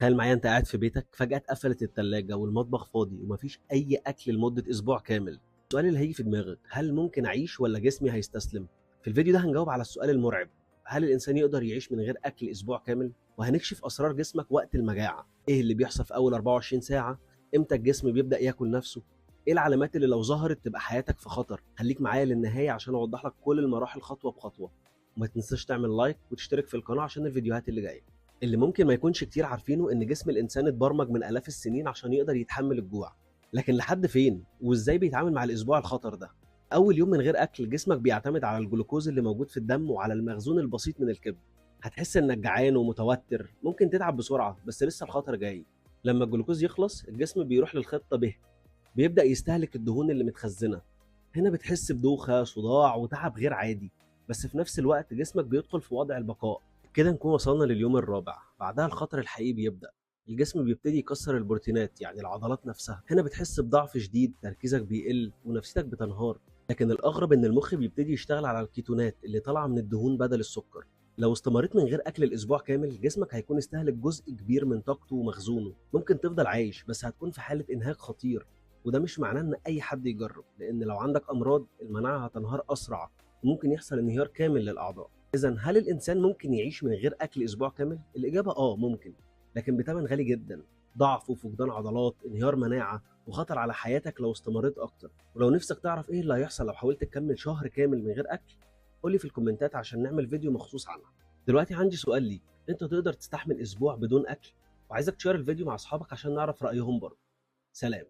تخيل معايا انت قاعد في بيتك فجأة اتقفلت التلاجة والمطبخ فاضي ومفيش أي أكل لمدة أسبوع كامل. السؤال اللي هيجي في دماغك، هل ممكن أعيش ولا جسمي هيستسلم؟ في الفيديو ده هنجاوب على السؤال المرعب، هل الإنسان يقدر يعيش من غير أكل أسبوع كامل؟ وهنكشف أسرار جسمك وقت المجاعة، إيه اللي بيحصل في أول 24 ساعة؟ إمتى الجسم بيبدأ ياكل نفسه؟ إيه العلامات اللي لو ظهرت تبقى حياتك في خطر؟ خليك معايا للنهاية عشان أوضح لك كل المراحل خطوة بخطوة. وما تنساش تعمل لايك وتشترك في القناة عشان الفيديوهات اللي جاية. اللي ممكن ما يكونش كتير عارفينه ان جسم الانسان اتبرمج من الاف السنين عشان يقدر يتحمل الجوع، لكن لحد فين وازاي بيتعامل مع الاسبوع الخطر ده؟ اول يوم من غير اكل جسمك بيعتمد على الجلوكوز اللي موجود في الدم وعلى المخزون البسيط من الكبد. هتحس انك جعان ومتوتر، ممكن تتعب بسرعه، بس لسه الخطر جاي. لما الجلوكوز يخلص الجسم بيروح للخطه ب، بيبدا يستهلك الدهون اللي متخزنه. هنا بتحس بدوخه، صداع، وتعب غير عادي، بس في نفس الوقت جسمك بيدخل في وضع البقاء. كده نكون وصلنا لليوم الرابع، بعدها الخطر الحقيقي بيبدأ. الجسم بيبتدي يكسر البروتينات، يعني العضلات نفسها. هنا بتحس بضعف شديد، تركيزك بيقل ونفسيتك بتنهار. لكن الأغرب إن المخ بيبتدي يشتغل على الكيتونات اللي طالعة من الدهون بدل السكر. لو استمريت من غير أكل الأسبوع كامل جسمك هيكون استهلك جزء كبير من طاقته ومخزونه. ممكن تفضل عايش بس هتكون في حالة إنهاك خطير. وده مش معناه إن أي حد يجرب، لأن لو عندك أمراض المناعة هتنهار أسرع، وممكن يحصل انهيار كامل للأعضاء. إذا هل الإنسان ممكن يعيش من غير أكل أسبوع كامل؟ الإجابة ممكن، لكن بتمن غالي جدا. ضعف وفقدان عضلات، انهيار مناعة، وخطر على حياتك لو استمريت أكتر. ولو نفسك تعرف إيه اللي هيحصل لو حاولت تكمل شهر كامل من غير أكل، قولي في الكومنتات عشان نعمل فيديو مخصوص عنها. دلوقتي عندي سؤال ليك، أنت تقدر تستحمل أسبوع بدون أكل؟ وعايزك تشير الفيديو مع أصحابك عشان نعرف رأيهم برضه. سلام.